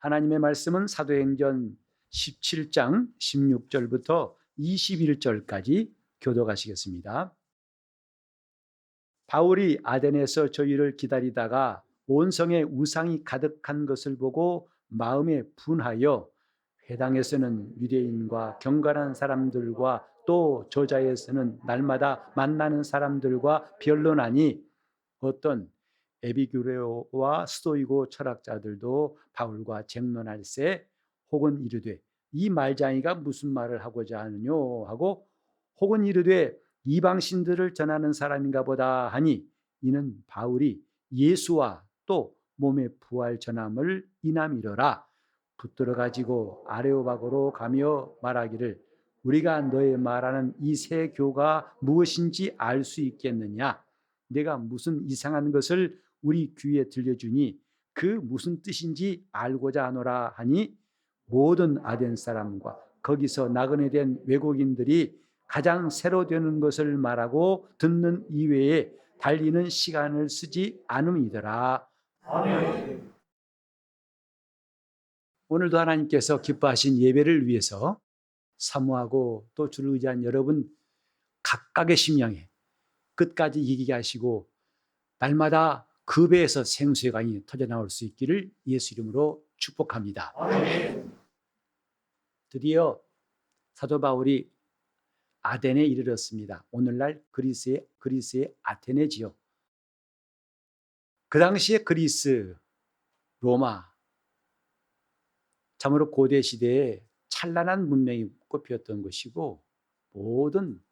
하나님의 말씀은 사도행전 17장 16절부터 21절까지 교독하시겠습니다. 바울이 아덴에서 저희를 기다리다가 온 성에 우상이 가득한 것을 보고 마음에 분하여 회당에서는 유대인과 경건한 사람들과 또 저자에서는 날마다 만나는 사람들과 변론하니 어떤 에비규레오와 스토이고 철학자들도 바울과 쟁론할세 혹은 이르되 이 말장이가 무슨 말을 하고자 하느뇨 하고 혹은 이르되 이방신들을 전하는 사람인가 보다 하니 이는 바울이 예수와 또 몸의 부활 전함을 이남이러라. 붙들어 가지고 아레오바고로 가며 말하기를 우리가 너의 말하는 이 새 교가 무엇인지 알 수 있겠느냐. 내가 무슨 이상한 것을 우리 귀에 들려주니 그 무슨 뜻인지 알고자 하노라 하니 모든 아덴 사람과 거기서 나그네 된 외국인들이 가장 새로 되는 것을 말하고 듣는 이외에 달리는 시간을 쓰지 않음이더라. 아멘. 오늘도 하나님께서 기뻐하신 예배를 위해서 사모하고 또 주를 의지한 여러분 각각의 심령에 끝까지 이기게 하시고 날마다 그 배에서 생수의 강이 터져나올 수 있기를 예수 이름으로 축복합니다. 아멘. 드디어 사도 바울이 아덴에 이르렀습니다. 오늘날 그리스의 아테네지요. 그 당시에 그리스, 로마, 참으로 고대 시대에 찬란한 문명이 꽃피었던 것이고 모든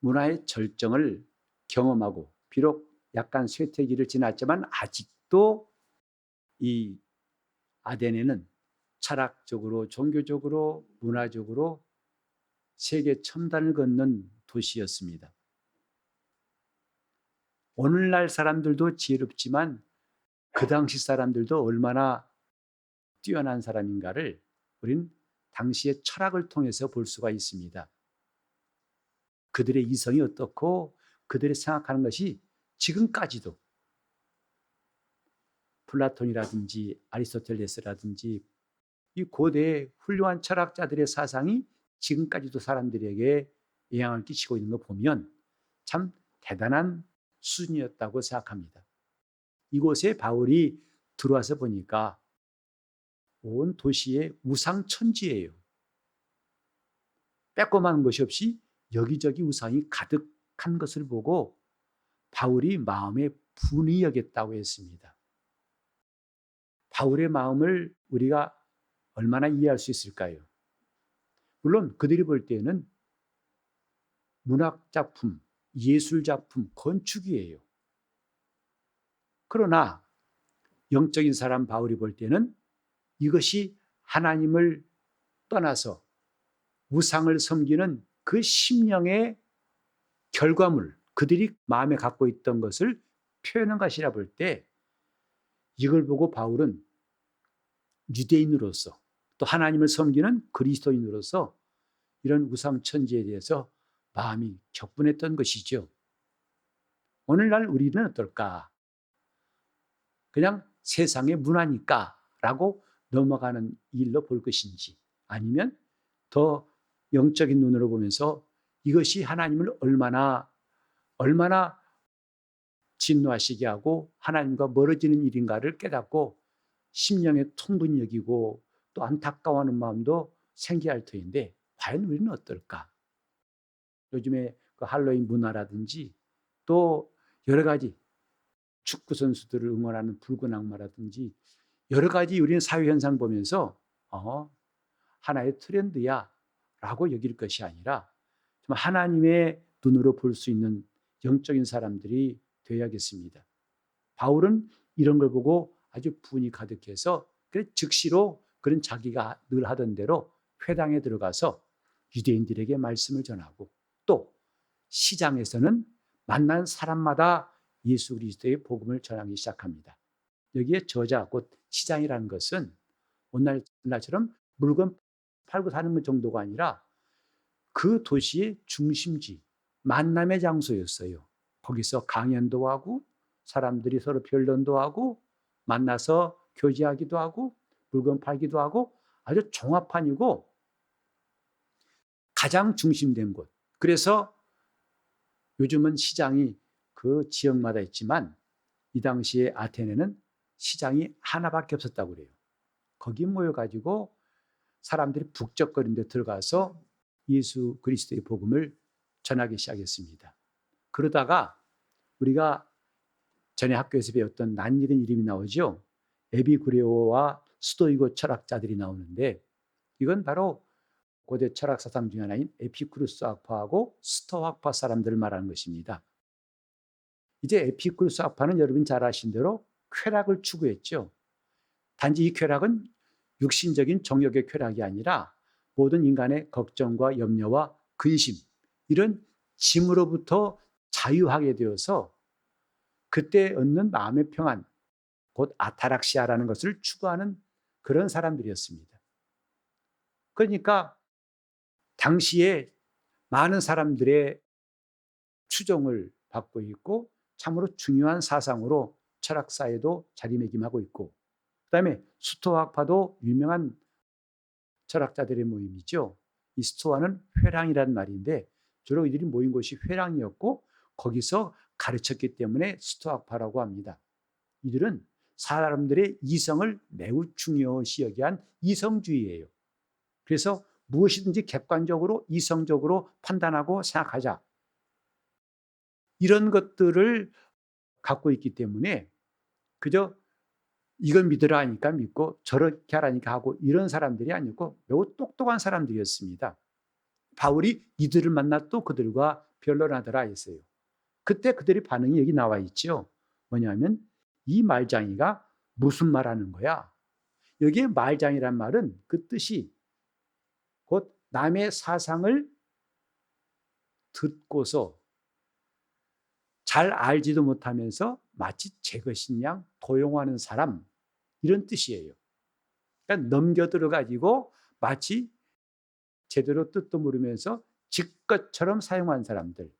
문화의 절정을 경험하고 비록 약간 쇠퇴기를 지났지만 아직도 이 아덴에는 철학적으로 종교적으로 문화적으로 세계 첨단을 걷는 도시였습니다. 오늘날 사람들도 지혜롭지만 그 당시 사람들도 얼마나 뛰어난 사람인가를 우린 당시의 철학을 통해서 볼 수가 있습니다. 그들의 이성이 어떻고 그들이 생각하는 것이 지금까지도 플라톤이라든지 아리스토텔레스라든지 이 고대의 훌륭한 철학자들의 사상이 지금까지도 사람들에게 영향을 끼치고 있는 거 보면 참 대단한 수준이었다고 생각합니다. 이곳에 바울이 들어와서 보니까 온 도시의 우상천지예요. 빼꼼한 것이 없이 여기저기 우상이 가득한 것을 보고 바울이 마음에 분이 여겼다고 했습니다. 바울의 마음을 우리가 얼마나 이해할 수 있을까요? 물론 그들이 볼 때는 문학작품, 예술작품, 건축이에요. 그러나 영적인 사람 바울이 볼 때는 이것이 하나님을 떠나서 우상을 섬기는 그 심령의 결과물, 그들이 마음에 갖고 있던 것을 표현한 것이라 볼 때 이걸 보고 바울은 유대인으로서 또 하나님을 섬기는 그리스도인으로서 이런 우상천지에 대해서 마음이 격분했던 것이죠. 오늘날 우리는 어떨까? 그냥 세상의 문화니까 라고 넘어가는 일로 볼 것인지 아니면 더 영적인 눈으로 보면서 이것이 하나님을 얼마나 진노하시게 하고 하나님과 멀어지는 일인가를 깨닫고 심령의 통분이 여기고 또 안타까워하는 마음도 생겨할 터인데 과연 우리는 어떨까? 요즘에 그 할로윈 문화라든지 또 여러 가지 축구 선수들을 응원하는 붉은 악마라든지 여러 가지 우리는 사회 현상 보면서 하나의 트렌드야 라고 여길 것이 아니라 정말 하나님의 눈으로 볼 수 있는 영적인 사람들이 되어야겠습니다. 바울은 이런 걸 보고 아주 분이 가득해서 즉시로 그런 자기가 늘 하던 대로 회당에 들어가서 유대인들에게 말씀을 전하고 또 시장에서는 만난 사람마다 예수 그리스도의 복음을 전하기 시작합니다. 여기에 저자 곧 시장이라는 것은 오늘날처럼 물건 팔고 사는 것 정도가 아니라 그 도시의 중심지, 만남의 장소였어요. 거기서 강연도 하고 사람들이 서로 변론도 하고 만나서 교제하기도 하고 물건 팔기도 하고 아주 종합판이고 가장 중심된 곳. 그래서 요즘은 시장이 그 지역마다 있지만 이 당시에 아테네는 시장이 하나밖에 없었다고 그래요. 거기 모여가지고 사람들이 북적거리는 데 들어가서 예수 그리스도의 복음을 전하기 시작했습니다. 그러다가 우리가 전에 학교에서 배웠던 난이런 이름이 나오죠. 에피쿠레오와 스토이고 철학자들이 나오는데 이건 바로 고대 철학 사상 중에 하나인 에피쿠르스 학파하고 스토 학파 사람들을 말하는 것입니다. 이제 에피쿠르스 학파는 여러분 잘 아신 대로 쾌락을 추구했죠. 단지 이 쾌락은 육신적인 정욕의 쾌락이 아니라 모든 인간의 걱정과 염려와 근심, 이런 짐으로부터 자유하게 되어서 그때 얻는 마음의 평안, 곧 아타락시아라는 것을 추구하는 그런 사람들이었습니다. 그러니까 당시에 많은 사람들의 추종을 받고 있고 참으로 중요한 사상으로 철학사에도 자리매김하고 있고, 그다음에 스토아파도 유명한 철학자들의 모임이죠. 이 스토아는 회랑이라는 말인데 주로 이들이 모인 곳이 회랑이었고 거기서 가르쳤기 때문에 스토아파라고 합니다. 이들은 사람들의 이성을 매우 중요시 여기한 이성주의예요. 그래서 무엇이든지 객관적으로 이성적으로 판단하고 생각하자, 이런 것들을 갖고 있기 때문에 그저 이건 믿으라 하니까 믿고 저렇게 하라니까 하고 이런 사람들이 아니고 매우 똑똑한 사람들이었습니다. 바울이 이들을 만나 또 그들과 변론하더라 했어요. 그때 그들의 반응이 여기 나와 있죠. 뭐냐면 이 말장이가 무슨 말하는 거야? 여기에 말장이란 말은 그 뜻이 곧 남의 사상을 듣고서 잘 알지도 못하면서 마치 제 것인 양 도용하는 사람, 이런 뜻이에요. 그러니까 넘겨들어 가지고 마치 제대로 뜻도 모르면서 지 것처럼 사용한 사람들.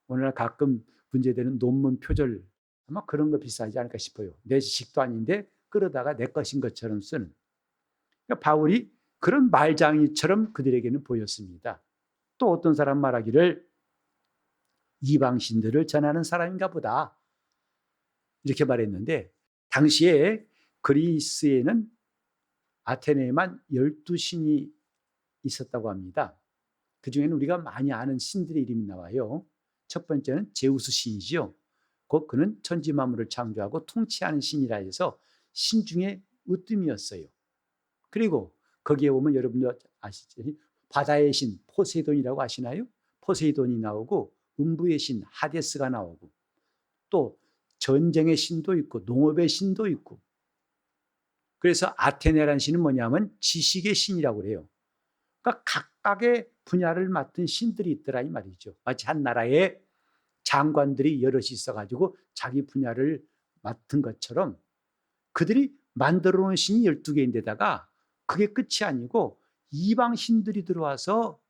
오늘날 가끔 문제되는 논문 표절, 아마 그런 거 비슷하지 않을까 싶어요. 내 지식도 아닌데 끌어다가 내 것인 것처럼 쓰는. 그러니까 바울이 그런 말장이처럼 그들에게는 보였습니다. 또 어떤 사람 말하기를 이방신들을 전하는 사람인가 보다, 이렇게 말했는데 당시에 그리스에는 아테네에만 12신이 있었다고 합니다. 그중에는 우리가 많이 아는 신들의 이름이 나와요. 첫 번째는 제우스 신이지요. 곧 그는 천지 만물을 창조하고 통치하는 신이라 해서 신 중에 으뜸이었어요. 그리고 거기에 보면 여러분도 아시죠? 바다의 신 포세이돈이라고 아시나요? 포세이돈이 나오고 음부의 신 하데스가 나오고 또 전쟁의 신도 있고 농업의 신도 있고, 그래서 아테네라는 신은 뭐냐면 지식의 신이라고 그래요. 그러니까 각각의 분야를 맡은 신들이 있더라 이 말이죠. 마치 한 나라에 장관들이 여럿이 있어가지고 자기 분야를 맡은 것처럼 그들이 만들어 놓은 신이 12개인데다가 그게 끝이 아니고 이방 신들이 들어와서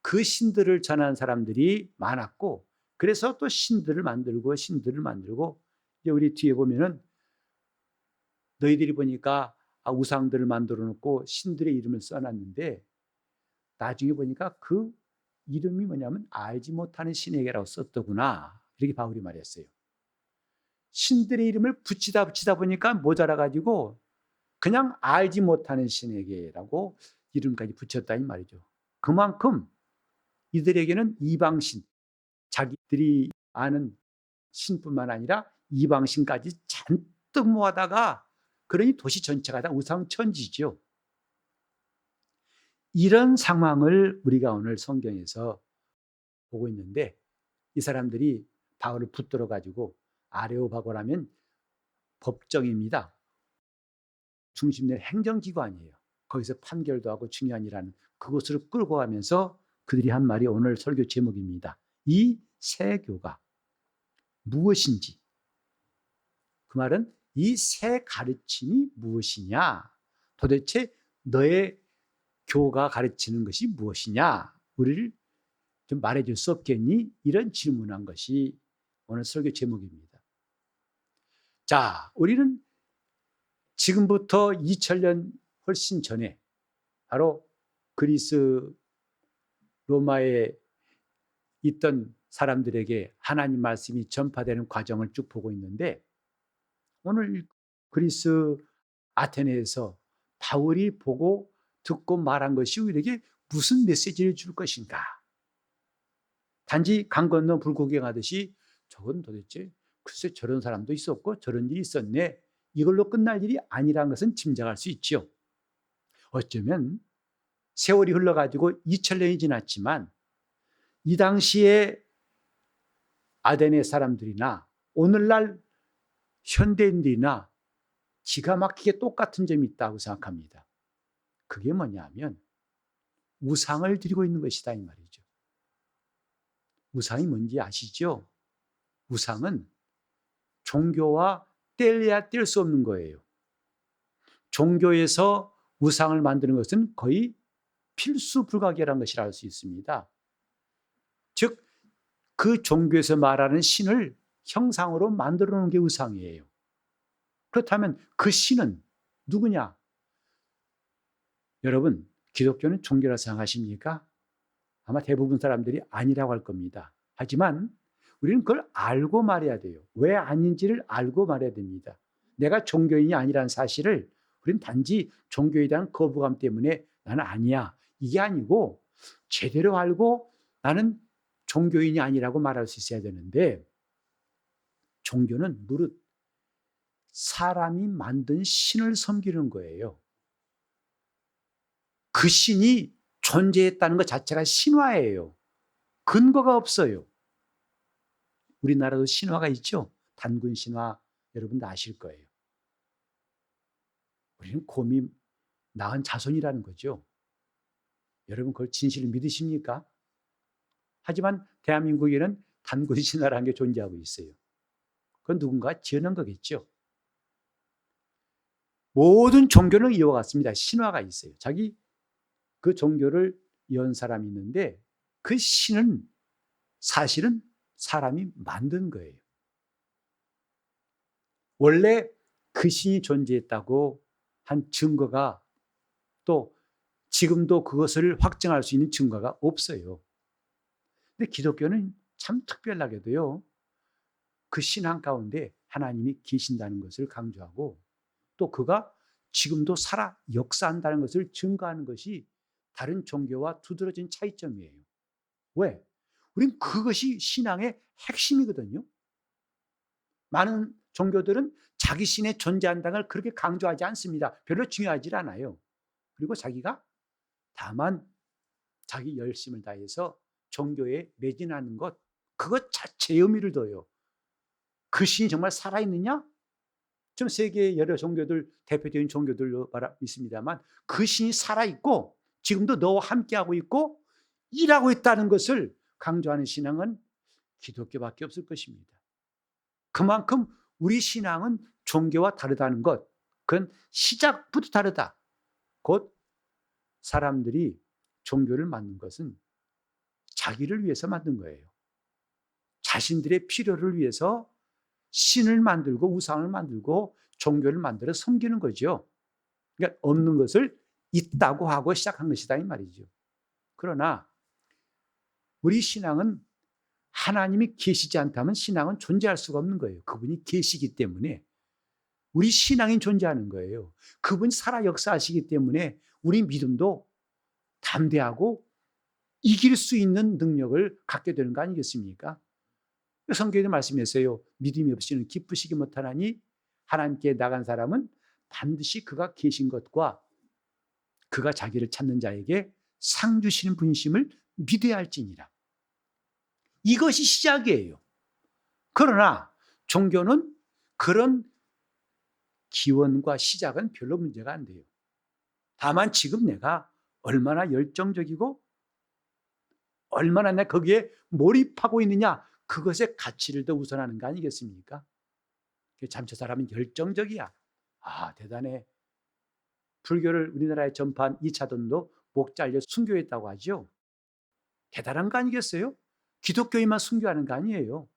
그 신들을 전하는 사람들이 많았고, 그래서 또 신들을 만들고 이제 우리 뒤에 보면은 너희들이 보니까 우상들을 만들어 놓고 신들의 이름을 써놨는데 나중에 보니까 그 이름이 뭐냐면 알지 못하는 신에게라고 썼더구나, 이렇게 바울이 말했어요. 신들의 이름을 붙이다 보니까 모자라가지고 그냥 알지 못하는 신에게라고 이름까지 붙였다 이 말이죠. 그만큼 이들에게는 이방신, 자기들이 아는 신뿐만 아니라 이방신까지 잔뜩 모아다가, 그러니 도시 전체가 다 우상천지죠. 이런 상황을 우리가 오늘 성경에서 보고 있는데 이 사람들이 바울을 붙들어 가지고 아레오바고라면 법정입니다. 중심된 행정기구 아니에요. 거기서 판결도 하고 중요한 일하는 그곳으로 끌고 가면서 그들이 한 말이 오늘 설교 제목입니다. 이 새 교가 무엇인지. 그 말은 이 새 가르침이 무엇이냐? 도대체 너의 교가 가르치는 것이 무엇이냐? 우리를 좀 말해줄 수 없겠니? 이런 질문한 것이 오늘 설교 제목입니다. 자, 우리는 지금부터 2000년 훨씬 전에 바로 그리스 로마에 있던 사람들에게 하나님 말씀이 전파되는 과정을 쭉 보고 있는데, 오늘 그리스 아테네에서 바울이 보고 듣고 말한 것이 우리에게 무슨 메시지를 줄 것인가? 단지 강 건너 불구경하듯이 저건 도대체 글쎄 저런 사람도 있었고 저런 일이 있었네, 이걸로 끝날 일이 아니라는 것은 짐작할 수 있죠. 어쩌면 세월이 흘러가지고 2000년이 지났지만 이 당시에 아테네 사람들이나 오늘날 현대인들이나 기가 막히게 똑같은 점이 있다고 생각합니다. 그게 뭐냐면 우상을 드리고 있는 것이다 이 말이죠. 우상이 뭔지 아시죠? 우상은 종교와 뗄래야 뗄 수 없는 거예요. 종교에서 우상을 만드는 것은 거의 필수 불가결한 것이라 할 수 있습니다. 즉, 그 종교에서 말하는 신을 형상으로 만들어 놓은 게 우상이에요. 그렇다면 그 신은 누구냐? 여러분, 기독교는 종교라 생각하십니까? 아마 대부분 사람들이 아니라고 할 겁니다. 하지만 우리는 그걸 알고 말해야 돼요. 왜 아닌지를 알고 말해야 됩니다. 내가 종교인이 아니라는 사실을 우리는 단지 종교에 대한 거부감 때문에 나는 아니야, 이게 아니고 제대로 알고 나는 종교인이 아니라고 말할 수 있어야 되는데, 종교는 무릇 사람이 만든 신을 섬기는 거예요. 그 신이 존재했다는 것 자체가 신화예요. 근거가 없어요. 우리나라도 신화가 있죠. 단군 신화, 여러분도 아실 거예요. 우리는 곰이 낳은 자손이라는 거죠. 여러분 그걸 진실을 믿으십니까? 하지만 대한민국에는 단군 신화라는 게 존재하고 있어요. 그건 누군가 지어낸 거겠죠. 모든 종교는 이와 같습니다. 신화가 있어요. 자기 그 종교를 연 사람이 있는데 그 신은 사실은 사람이 만든 거예요. 원래 그 신이 존재했다고 한 증거가, 또 지금도 그것을 확증할 수 있는 증거가 없어요. 근데 기독교는 참 특별하게도요, 그 신앙 가운데 하나님이 계신다는 것을 강조하고 또 그가 지금도 살아 역사한다는 것을 증거하는 것이 다른 종교와 두드러진 차이점이에요. 왜? 우린 그것이 신앙의 핵심이거든요. 많은 종교들은 자기 신에 존재한다는 걸 그렇게 강조하지 않습니다. 별로 중요하지 않아요. 그리고 자기가 다만 자기 열심을 다해서 종교에 매진하는 것, 그것 자체의 의미를 둬요. 그 신이 정말 살아있느냐? 좀 세계의 여러 종교들, 대표적인 종교들로 있습니다만 그 신이 살아있고 지금도 너와 함께하고 있고 일하고 있다는 것을 강조하는 신앙은 기독교밖에 없을 것입니다. 그만큼 우리 신앙은 종교와 다르다는 것, 그건 시작부터 다르다. 곧 사람들이 종교를 만든 것은 자기를 위해서 만든 거예요. 자신들의 필요를 위해서 신을 만들고 우상을 만들고 종교를 만들어 섬기는 거죠. 그러니까 없는 것을 있다고 하고 시작한 것이다 이 말이죠. 그러나 우리 신앙은 하나님이 계시지 않다면 신앙은 존재할 수가 없는 거예요. 그분이 계시기 때문에 우리 신앙이 존재하는 거예요. 그분이 살아 역사하시기 때문에 우리 믿음도 담대하고 이길 수 있는 능력을 갖게 되는 거 아니겠습니까? 성경에 말씀했어요. 믿음이 없이는 기쁘시기 못하나니 하나님께 나간 사람은 반드시 그가 계신 것과 그가 자기를 찾는 자에게 상 주시는 분이심을 믿어야 할지니라. 이것이 시작이에요. 그러나 종교는 그런 기원과 시작은 별로 문제가 안 돼요. 다만 지금 내가 얼마나 열정적이고 얼마나 내가 거기에 몰입하고 있느냐, 그것의 가치를 더 우선하는 거 아니겠습니까? 참 저 사람은 열정적이야. 아, 대단해. 불교를 우리나라에 전파한 이차돈도 목 잘려 순교했다고 하죠. 대단한 거 아니겠어요? 기독교인만 순교하는 거 아니에요.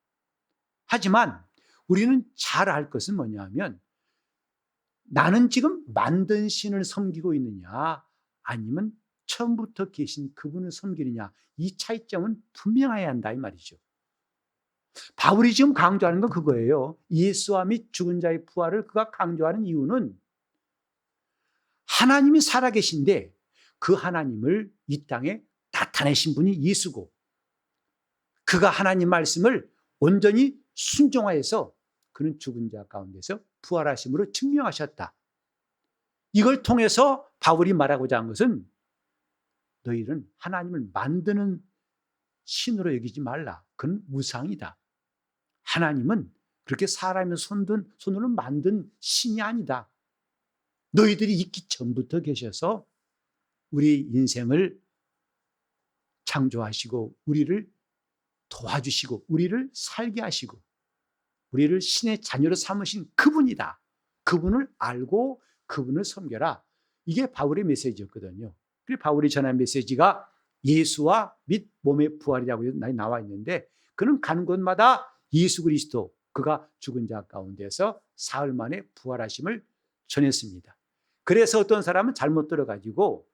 하지만 우리는 잘 알 것은 뭐냐면 나는 지금 만든 신을 섬기고 있느냐, 아니면 처음부터 계신 그분을 섬기느냐, 이 차이점은 분명해야 한다 이 말이죠. 바울이 지금 강조하는 건 그거예요. 예수와 및 죽은 자의 부활을 그가 강조하는 이유는 하나님이 살아계신데 그 하나님을 이 땅에 나타내신 분이 예수고, 그가 하나님 말씀을 온전히 순종하여서 그는 죽은 자 가운데서 부활하심으로 증명하셨다. 이걸 통해서 바울이 말하고자 한 것은 너희는 하나님을 만드는 신으로 여기지 말라. 그건 우상이다. 하나님은 그렇게 사람의 손으로 만든 신이 아니다. 너희들이 있기 전부터 계셔서 우리 인생을 창조하시고 우리를 도와주시고 우리를 살게 하시고 우리를 신의 자녀로 삼으신 그분이다. 그분을 알고 그분을 섬겨라. 이게 바울의 메시지였거든요. 그리고 바울이 전한 메시지가 예수와 및 몸의 부활이라고 나와 있는데, 그는 가는 곳마다 예수 그리스도, 그가 죽은 자 가운데서 사흘 만에 부활하심을 전했습니다. 그래서 어떤 사람은 잘못 들어가지고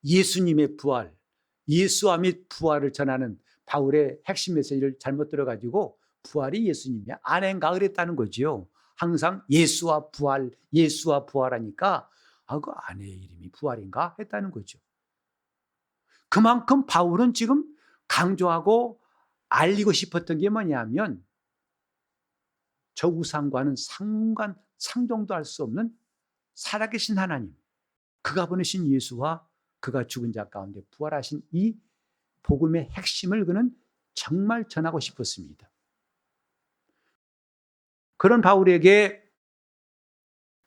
예수님의 부활, 예수와 및 부활을 전하는 바울의 핵심 메시지를 잘못 들어가지고 부활이 예수님이 아내인가 그랬다는 거죠. 항상 예수와 부활하니까 그 아내의 이름이 부활인가 했다는 거죠. 그만큼 바울은 지금 강조하고 알리고 싶었던 게 뭐냐면 저 우상과는 상종도 할 수 없는 살아계신 하나님, 그가 보내신 예수와 그가 죽은 자 가운데 부활하신 이 복음의 핵심을 그는 정말 전하고 싶었습니다. 그런 바울에게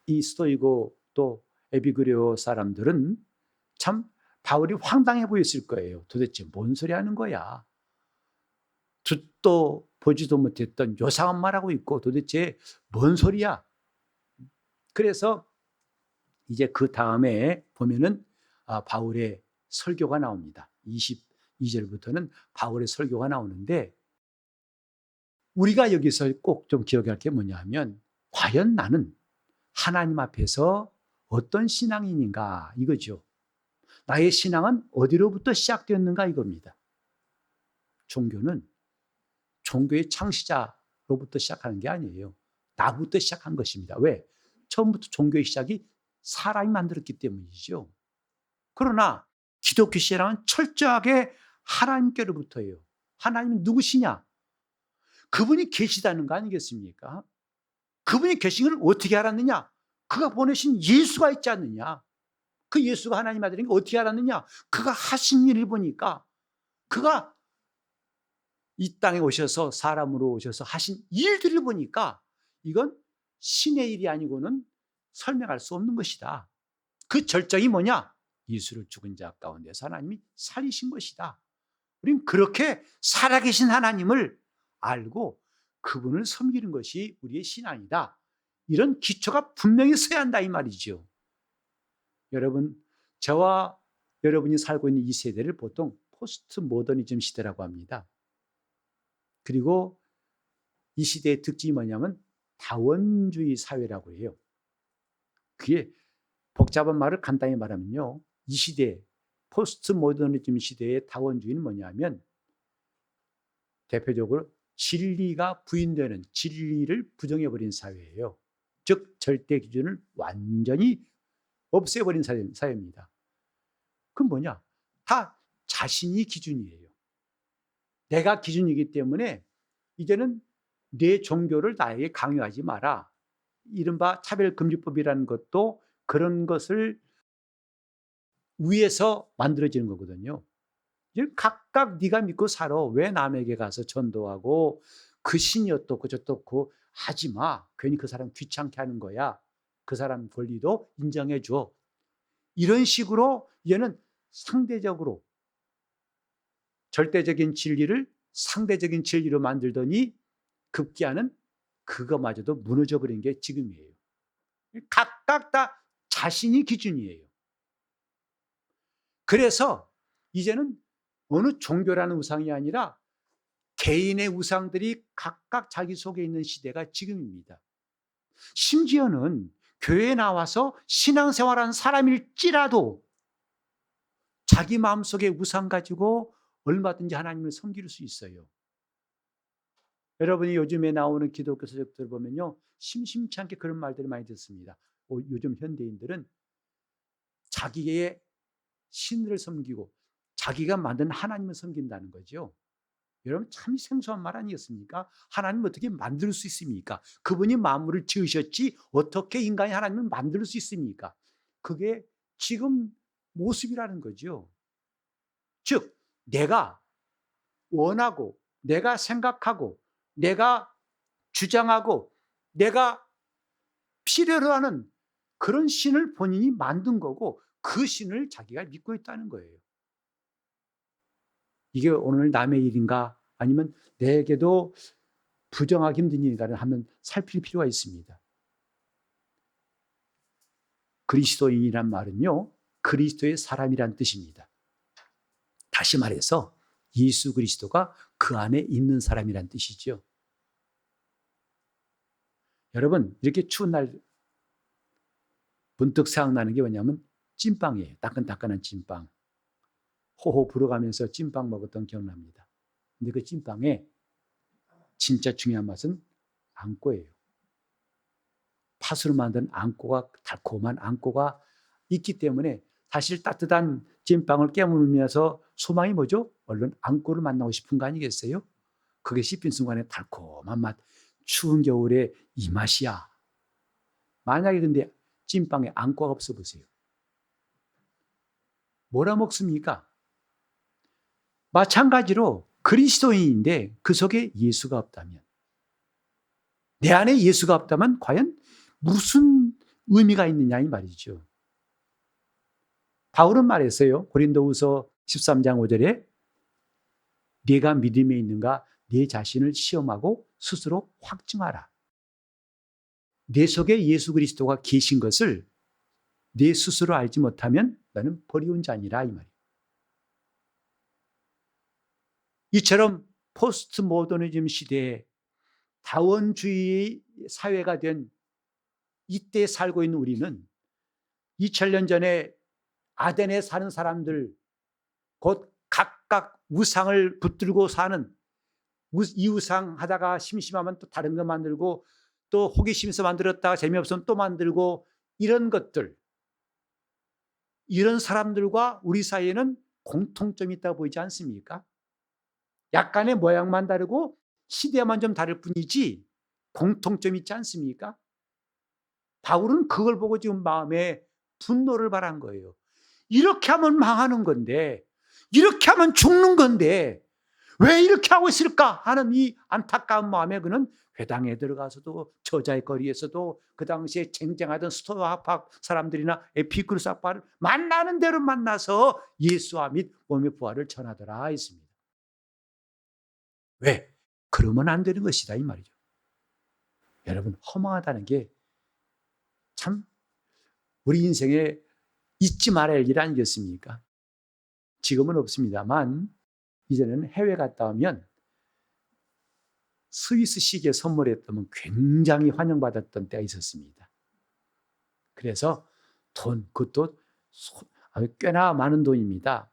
이 스토이고 또 에피구레오 사람들은 참 바울이 황당해 보였을 거예요. 도대체 뭔 소리 하는 거야? 듣도 보지도 못했던 요상한 말하고 있고 도대체 뭔 소리야? 그래서 이제 그 다음에 보면은 바울의 설교가 나옵니다. 22절부터는 바울의 설교가 나오는데, 우리가 여기서 꼭 좀 기억할 게 뭐냐면 과연 나는 하나님 앞에서 어떤 신앙인인가 이거죠. 나의 신앙은 어디로부터 시작되었는가 이겁니다. 종교의 창시자로부터 시작하는 게 아니에요. 나부터 시작한 것입니다. 왜? 처음부터 종교의 시작이 사람이 만들었기 때문이죠. 그러나 기독교 신앙은 철저하게 하나님께로부터예요. 하나님은 누구시냐? 그분이 계시다는 거 아니겠습니까? 그분이 계신 걸 어떻게 알았느냐? 그가 보내신 예수가 있지 않느냐? 그 예수가 하나님 아들인 걸 어떻게 알았느냐? 그가 하신 일을 보니까, 그가 이 땅에 오셔서 사람으로 오셔서 하신 일들을 보니까 이건 신의 일이 아니고는 설명할 수 없는 것이다. 그 절정이 뭐냐? 예수를 죽은 자 가운데서 하나님이 살리신 것이다. 우리는 그렇게 살아계신 하나님을 알고 그분을 섬기는 것이 우리의 신앙이다. 이런 기초가 분명히 서야 한다 이 말이죠. 여러분, 저와 여러분이 살고 있는 이 세대를 보통 포스트 모더니즘 시대라고 합니다. 그리고 이 시대의 특징이 뭐냐면 다원주의 사회라고 해요. 그게 복잡한 말을 간단히 말하면요, 이 시대 포스트 모더니즘 시대의 다원주의는 뭐냐면 대표적으로 진리가 부인되는, 진리를 부정해버린 사회예요. 즉 절대 기준을 완전히 없애버린 사회입니다. 그건 뭐냐? 다 자신이 기준이에요. 내가 기준이기 때문에 이제는 내 종교를 나에게 강요하지 마라. 이른바 차별금지법이라는 것도 그런 것을 위해서 만들어지는 거거든요. 각각 네가 믿고 살아. 왜 남에게 가서 전도하고 그 신이 어떻고 저떻고 하지 마. 괜히 그 사람 귀찮게 하는 거야. 그 사람 권리도 인정해 줘. 이런 식으로 얘는 상대적으로 절대적인 진리를 상대적인 진리로 만들더니 급기야는 그거마저도 무너져 버린 게 지금이에요. 각각 다 자신이 기준이에요. 그래서 이제는 어느 종교라는 우상이 아니라 개인의 우상들이 각각 자기 속에 있는 시대가 지금입니다. 심지어는 교회에 나와서 신앙생활하는 사람일지라도 자기 마음속에 우상 가지고 얼마든지 하나님을 섬길 수 있어요. 여러분이 요즘에 나오는 기독교 서적들 보면요, 심심치 않게 그런 말들을 많이 듣습니다. 요즘 현대인들은 자기의 신을 섬기고 자기가 만든 하나님을 섬긴다는 거죠. 여러분 참 생소한 말 아니겠습니까? 하나님 어떻게 만들 수 있습니까? 그분이 만물을 지으셨지 어떻게 인간이 하나님을 만들 수 있습니까? 그게 지금 모습이라는 거죠. 즉 내가 원하고 내가 생각하고 내가 주장하고 내가 필요로 하는 그런 신을 본인이 만든 거고 그 신을 자기가 믿고 있다는 거예요. 이게 오늘 남의 일인가 아니면 내게도 부정하기 힘든 일인가를 한번 살필 필요가 있습니다. 그리스도인이란 말은요, 그리스도의 사람이란 뜻입니다. 다시 말해서 예수 그리스도가 그 안에 있는 사람이란 뜻이죠. 여러분 이렇게 추운 날 문득 생각나는 게 뭐냐면 찐빵이에요. 따끈따끈한 찐빵. 호호 불어가면서 찐빵 먹었던 기억납니다. 근데 그 찐빵에 진짜 중요한 맛은 앙꼬예요. 팥으로 만든 앙꼬가, 달콤한 앙꼬가 있기 때문에 사실 따뜻한 찐빵을 깨물면서 소망이 뭐죠? 얼른 앙꼬를 만나고 싶은 거 아니겠어요? 그게 씹힌 순간에 달콤한 맛, 추운 겨울에 이 맛이야. 만약에 근데 찐빵에 앙꼬가 없어 보세요. 뭐라 먹습니까? 마찬가지로 그리스도인인데 그 속에 예수가 없다면, 내 안에 예수가 없다면 과연 무슨 의미가 있느냐 이 말이죠. 바울은 말했어요. 고린도후서 13장 5절에 네가 믿음에 있는가 네 자신을 시험하고 스스로 확증하라. 내 속에 예수 그리스도가 계신 것을 내 스스로 알지 못하면 나는 버리운 자니라 이 말이에요. 이처럼 포스트 모더니즘 시대에 다원주의 사회가 된 이때 살고 있는 우리는 2000년 전에 아덴에 사는 사람들, 곧 각각 우상을 붙들고 사는, 이 우상 하다가 심심하면 또 다른 거 만들고 또 호기심에서 만들었다가 재미없으면 또 만들고 이런 것들, 이런 사람들과 우리 사이에는 공통점이 있다고 보이지 않습니까? 약간의 모양만 다르고 시대만 좀 다를 뿐이지 공통점이 있지 않습니까? 바울은 그걸 보고 지금 마음에 분노를 발한 거예요. 이렇게 하면 망하는 건데, 이렇게 하면 죽는 건데 왜 이렇게 하고 있을까 하는 이 안타까운 마음에 그는 회당에 들어가서도 저자의 거리에서도 그 당시에 쟁쟁하던 스토아학 사람들이나 에피쿠르스 학파를 만나는 대로 만나서 예수와 및 몸의 부활을 전하더라 했습니다. 왜? 그러면 안 되는 것이다 이 말이죠. 여러분 허망하다는 게 참 우리 인생에 잊지 말아야 할 일 아니겠습니까? 지금은 없습니다만 이제는 해외 갔다 오면 스위스 시계 선물했다면 굉장히 환영받았던 때가 있었습니다. 그래서 그것도 꽤나 많은 돈입니다.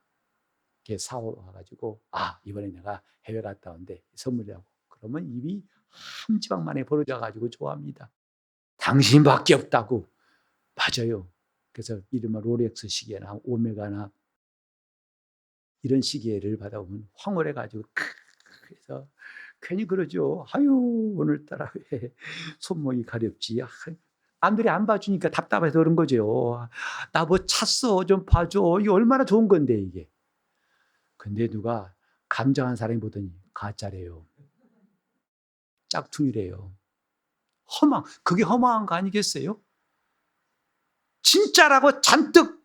이렇게 사와가지고 이번에 내가 해외 갔다 온데 선물이라고. 그러면 입이 한 지방 만에 벌어져가지고 좋아합니다. 당신밖에 없다고. 맞아요. 그래서 이른바 롤렉스 시계나 오메가나 이런 시계를 받아보면 황홀해가지고 그래서 괜히 그러죠. 아유 오늘따라 왜 손목이 가렵지. 남들이 안 봐주니까 답답해서 그런 거죠. 나 뭐 찼어 좀 봐줘. 이게 얼마나 좋은 건데 이게. 근데 누가 감정한 사람이 보더니 가짜래요. 짝퉁이래요. 그게 허망한 거 아니겠어요? 진짜라고 잔뜩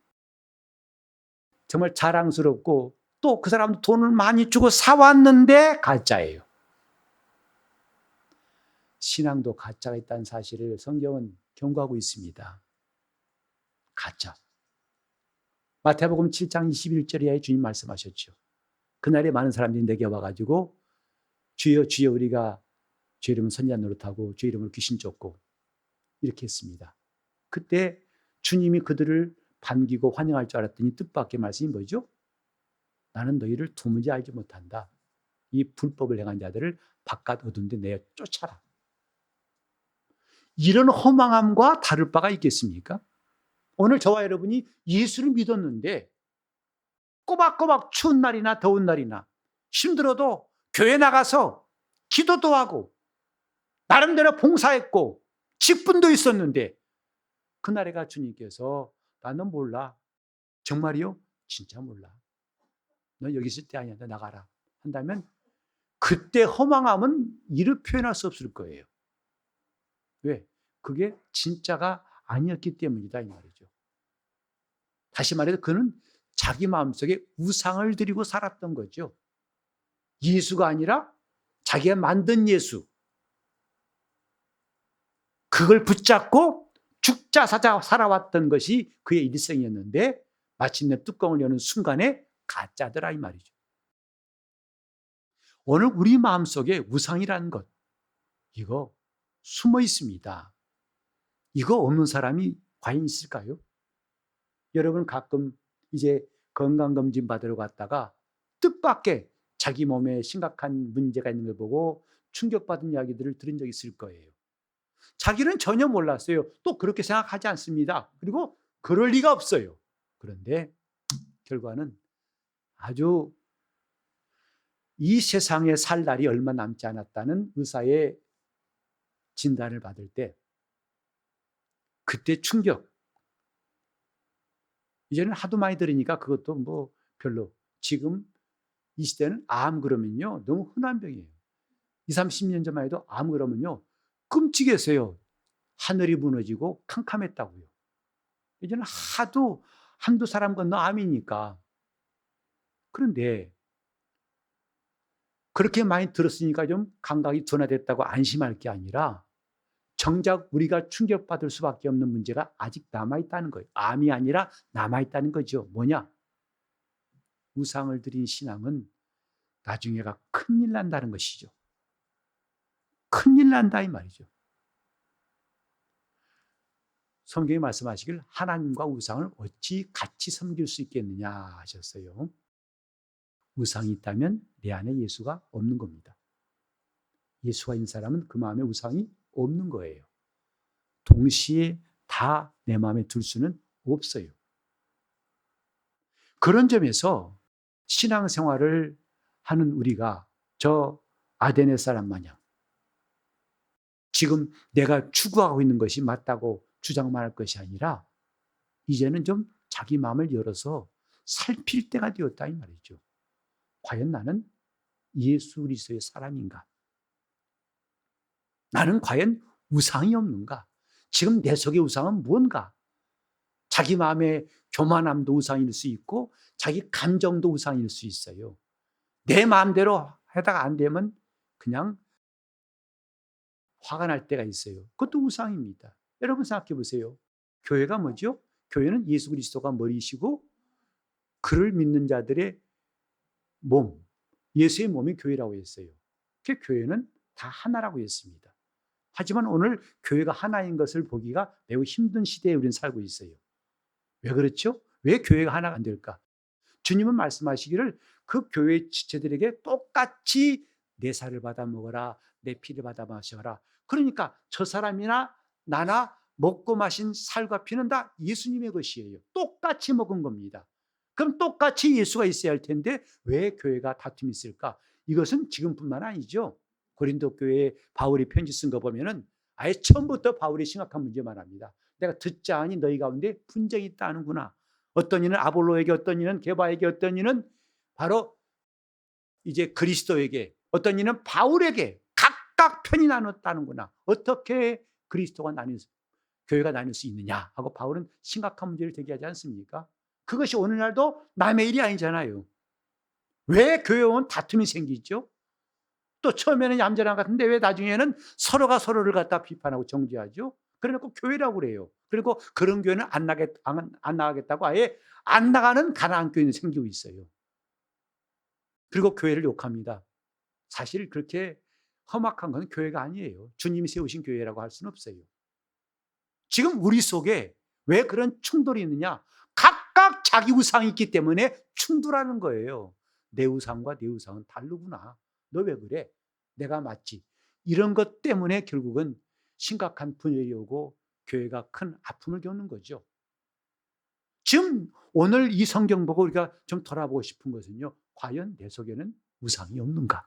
정말 자랑스럽고 또 그 사람도 돈을 많이 주고 사왔는데 가짜예요. 신앙도 가짜가 있다는 사실을 성경은 경고하고 있습니다. 가짜. 마태복음 7장 21절에 주님 말씀하셨죠. 그날에 많은 사람들이 내게 와가지고 주여 주여 우리가 주 이름은 선지자 노릇하고 주 이름으로 귀신 쫓고 이렇게 했습니다. 그때 주님이 그들을 반기고 환영할 줄 알았더니 뜻밖의 말씀이 뭐죠? 나는 너희를 도무지 알지 못한다. 이 불법을 행한 자들을 바깥 어두운 데 내어 쫓아라. 이런 허망함과 다를 바가 있겠습니까? 오늘 저와 여러분이 예수를 믿었는데 꼬박꼬박 추운 날이나 더운 날이나 힘들어도 교회 나가서 기도도 하고 나름대로 봉사했고 직분도 있었는데 그날에가 주님께서 나는 몰라. 정말이요? 진짜 몰라. 너 여기 있을 때 아니야. 너 나가라. 한다면 그때 허망함은 이루 표현할 수 없을 거예요. 왜? 그게 진짜가 아니었기 때문이다 이 말이죠. 다시 말해서 그는 자기 마음속에 우상을 드리고 살았던 거죠. 예수가 아니라 자기가 만든 예수. 그걸 붙잡고 죽자 사자 살아왔던 것이 그의 일생이었는데 마침내 뚜껑을 여는 순간에 가짜더라 이 말이죠. 오늘 우리 마음속에 우상이라는 것 이거 숨어 있습니다. 이거 없는 사람이 과연 있을까요? 여러분 가끔 이제 건강검진 받으러 갔다가 뜻밖의 자기 몸에 심각한 문제가 있는 걸 보고 충격받은 이야기들을 들은 적이 있을 거예요. 자기는 전혀 몰랐어요. 또 그렇게 생각하지 않습니다. 그리고 그럴 리가 없어요. 그런데 결과는 아주 이 세상에 살 날이 얼마 남지 않았다는 의사의 진단을 받을 때 그때 충격. 이제는 하도 많이 들으니까 그것도 뭐 별로. 지금 이 시대는 암 그러면요 너무 흔한 병이에요. 20, 30년 전만 해도 암 그러면요 끔찍했어요. 하늘이 무너지고 캄캄했다고요. 이제는 하도 한두 사람 건너 암이니까. 그런데 그렇게 많이 들었으니까 좀 감각이 둔화됐다고 안심할 게 아니라 정작 우리가 충격받을 수밖에 없는 문제가 아직 남아있다는 거예요. 암이 아니라 남아있다는 거죠. 뭐냐? 우상을 드린 신앙은 나중에가 큰일 난다는 것이죠. 큰일 난다 이 말이죠. 성경이 말씀하시길 하나님과 우상을 어찌 같이 섬길 수 있겠느냐 하셨어요. 우상이 있다면 내 안에 예수가 없는 겁니다. 예수가 있는 사람은 그 마음에 우상이 없는 거예요. 동시에 다 내 마음에 둘 수는 없어요. 그런 점에서 신앙생활을 하는 우리가 저 아데네 사람 마냥 지금 내가 추구하고 있는 것이 맞다고 주장만 할 것이 아니라 이제는 좀 자기 마음을 열어서 살필 때가 되었다 이 말이죠. 과연 나는 예수 그리스도의 사람인가? 나는 과연 우상이 없는가? 지금 내 속의 우상은 무언가? 자기 마음의 교만함도 우상일 수 있고 자기 감정도 우상일 수 있어요. 내 마음대로 하다가 안 되면 그냥 화가 날 때가 있어요. 그것도 우상입니다. 여러분 생각해 보세요. 교회가 뭐죠? 교회는 예수 그리스도가 머리시고 그를 믿는 자들의 몸, 예수의 몸이 교회라고 했어요. 그 교회는 다 하나라고 했습니다. 하지만 오늘 교회가 하나인 것을 보기가 매우 힘든 시대에 우리는 살고 있어요. 왜 그렇죠? 왜 교회가 하나가 안 될까? 주님은 말씀하시기를 그 교회 지체들에게 똑같이 내 살을 받아 먹어라, 내 피를 받아 마셔라. 그러니까 저 사람이나 나나 먹고 마신 살과 피는 다 예수님의 것이에요. 똑같이 먹은 겁니다. 그럼 똑같이 예수가 있어야 할 텐데 왜 교회가 다툼이 있을까? 이것은 지금뿐만 아니죠. 고린도 교회에 바울이 편지 쓴 거 보면은 아예 처음부터 바울이 심각한 문제 말합니다. 내가 듣자 하니 너희 가운데 분쟁이 있다는구나. 어떤 이는 아볼로에게, 어떤 이는 게바에게, 어떤 이는 바로 이제 그리스도에게, 어떤 이는 바울에게 각각 편이 나눴다는구나. 어떻게 그리스도가 나뉘어 교회가 나눌 수 있느냐 하고 바울은 심각한 문제를 제기하지 않습니까? 그것이 오늘날도 남의 일이 아니잖아요. 왜 교회 오면 다툼이 생기죠? 또 처음에는 얌전한 것 같은데 왜 나중에는 서로가 서로를 갖다 비판하고 정죄하죠? 그래놓고 교회라고 그래요. 그리고 그런 교회는 안 나가겠다고 아예 안 나가는 가난한 교회는 생기고 있어요. 그리고 교회를 욕합니다. 사실 그렇게 험악한 건 교회가 아니에요. 주님이 세우신 교회라고 할 수는 없어요. 지금 우리 속에 왜 그런 충돌이 있느냐? 각각 자기 우상이 있기 때문에 충돌하는 거예요. 내 우상과 내 우상은 다르구나. 너 왜 그래? 내가 맞지. 이런 것 때문에 결국은 심각한 분열이 오고 교회가 큰 아픔을 겪는 거죠. 지금 오늘 이 성경 보고 우리가 좀 돌아보고 싶은 것은요. 과연 내 속에는 우상이 없는가?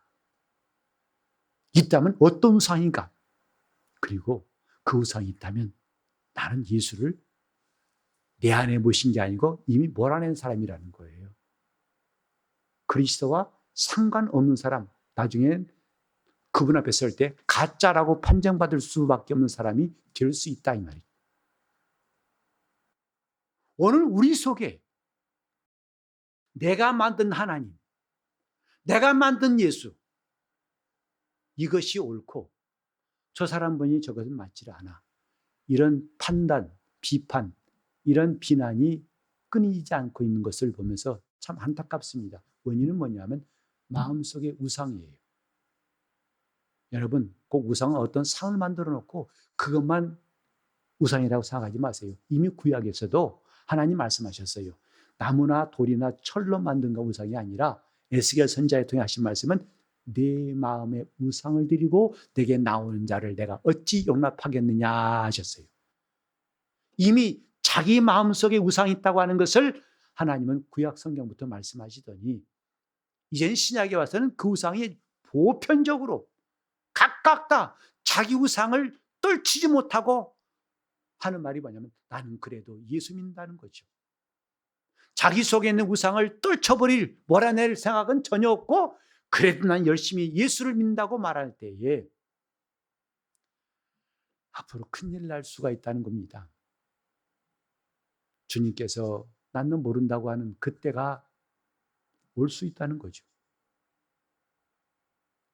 있다면 어떤 우상인가? 그리고 그 우상이 있다면 나는 예수를 내 안에 모신 게 아니고 이미 몰아낸 사람이라는 거예요. 그리스도와 상관없는 사람, 나중에 그분 앞에 설 때 가짜라고 판정받을 수밖에 없는 사람이 될 수 있다 이 말이죠. 오늘 우리 속에 내가 만든 하나님, 내가 만든 예수, 이것이 옳고 저 사람 보니 저것은 맞지 않아. 이런 판단, 비판, 이런 비난이 끊이지 않고 있는 것을 보면서 참 안타깝습니다. 원인은 뭐냐면 마음속의 우상이에요. 여러분, 꼭 우상은 어떤 상을 만들어 놓고 그것만 우상이라고 생각하지 마세요. 이미 구약에서도 하나님 말씀하셨어요. 나무나 돌이나 철로 만든 거 우상이 아니라 에스겔 선지자에 통해 하신 말씀은 내 마음에 우상을 드리고 내게 나오는 자를 내가 어찌 용납하겠느냐 하셨어요. 이미 자기 마음속에 우상이 있다고 하는 것을 하나님은 구약 성경부터 말씀하시더니 이젠 신약에 와서는 그 우상이 보편적으로 각각 다 자기 우상을 떨치지 못하고 하는 말이 뭐냐면 나는 그래도 예수 믿는다는 거죠. 자기 속에 있는 우상을 떨쳐버릴 몰아낼 생각은 전혀 없고 그래도 난 열심히 예수를 믿는다고 말할 때에 앞으로 큰일 날 수가 있다는 겁니다. 주님께서 나는 모른다고 하는 그때가 올 수 있다는 거죠.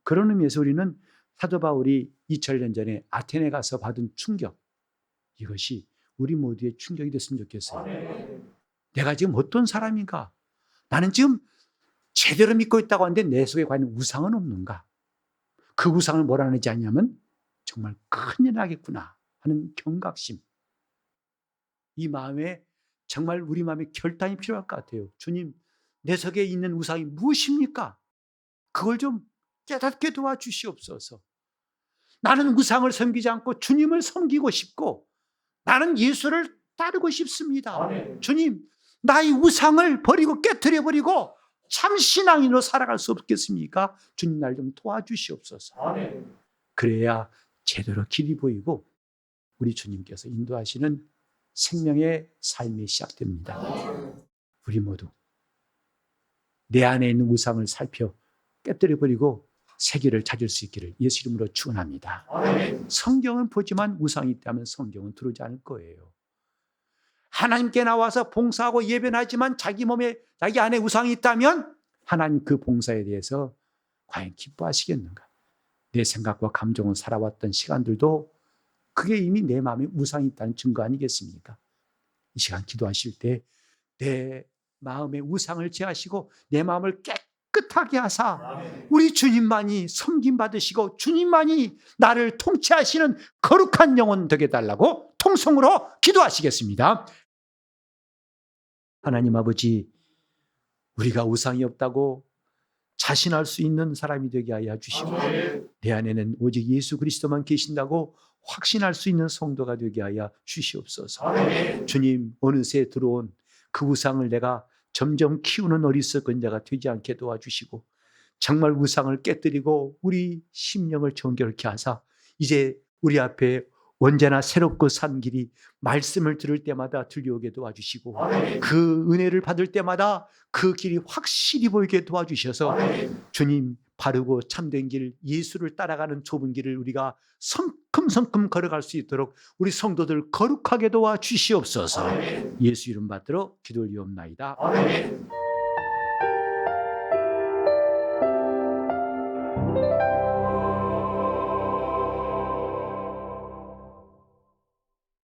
그런 의미에서 우리는 사도 바울이 2000년 전에 아테네 가서 받은 충격, 이것이 우리 모두의 충격이 됐으면 좋겠어요. 내가 지금 어떤 사람인가? 나는 지금 제대로 믿고 있다고 하는데 내 속에 과연 우상은 없는가? 그 우상을 몰아내지 않냐면 정말 큰일 나겠구나 하는 경각심. 이 마음에 정말 우리 마음에 결단이 필요할 것 같아요. 주님, 내 속에 있는 우상이 무엇입니까? 그걸 좀 깨닫게 도와주시옵소서. 나는 우상을 섬기지 않고 주님을 섬기고 싶고 나는 예수를 따르고 싶습니다. 아멘. 주님, 나의 우상을 버리고 깨트려버리고 참 신앙인으로 살아갈 수 없겠습니까? 주님 날 좀 도와주시옵소서. 아멘. 그래야 제대로 길이 보이고 우리 주님께서 인도하시는 생명의 삶이 시작됩니다. 아멘. 우리 모두 내 안에 있는 우상을 살펴 깨뜨려버리고 세계를 찾을 수 있기를 예수 이름으로 축원합니다. 아멘. 성경은 보지만 우상이 있다면 성경은 들어오지 않을 거예요. 하나님께 나와서 봉사하고 예배는 하지만 자기 몸에 자기 안에 우상이 있다면 하나님 그 봉사에 대해서 과연 기뻐하시겠는가? 내 생각과 감정을 살아왔던 시간들도 그게 이미 내 마음에 우상이 있다는 증거 아니겠습니까? 이 시간 기도하실 때 내 마음의 우상을 제하시고 내 마음을 깨끗하게 하사 우리 주님만이 섬김받으시고 주님만이 나를 통치하시는 거룩한 영혼 되게 달라고 통성으로 기도하시겠습니다. 하나님 아버지, 우리가 우상이 없다고 자신할 수 있는 사람이 되게 하여 주시고 내 안에는 오직 예수 그리스도만 계신다고 확신할 수 있는 성도가 되게 하여 주시옵소서. 주님, 어느새 들어온 그 우상을 내가 점점 키우는 어리석은 자가 되지 않게 도와주시고 정말 우상을 깨뜨리고 우리 심령을 정결케 하사 이제 우리 앞에 언제나 새롭고 산 길이 말씀을 들을 때마다 들려오게 도와주시고 아멘. 그 은혜를 받을 때마다 그 길이 확실히 보이게 도와주셔서 아멘. 주님 바르고 참된 길 예수를 따라가는 좁은 길을 우리가 성큼성큼 걸어갈 수 있도록 우리 성도들 거룩하게 도와주시옵소서. 아멘. 예수 이름 받들어 기도 올리옵나이다. 아멘.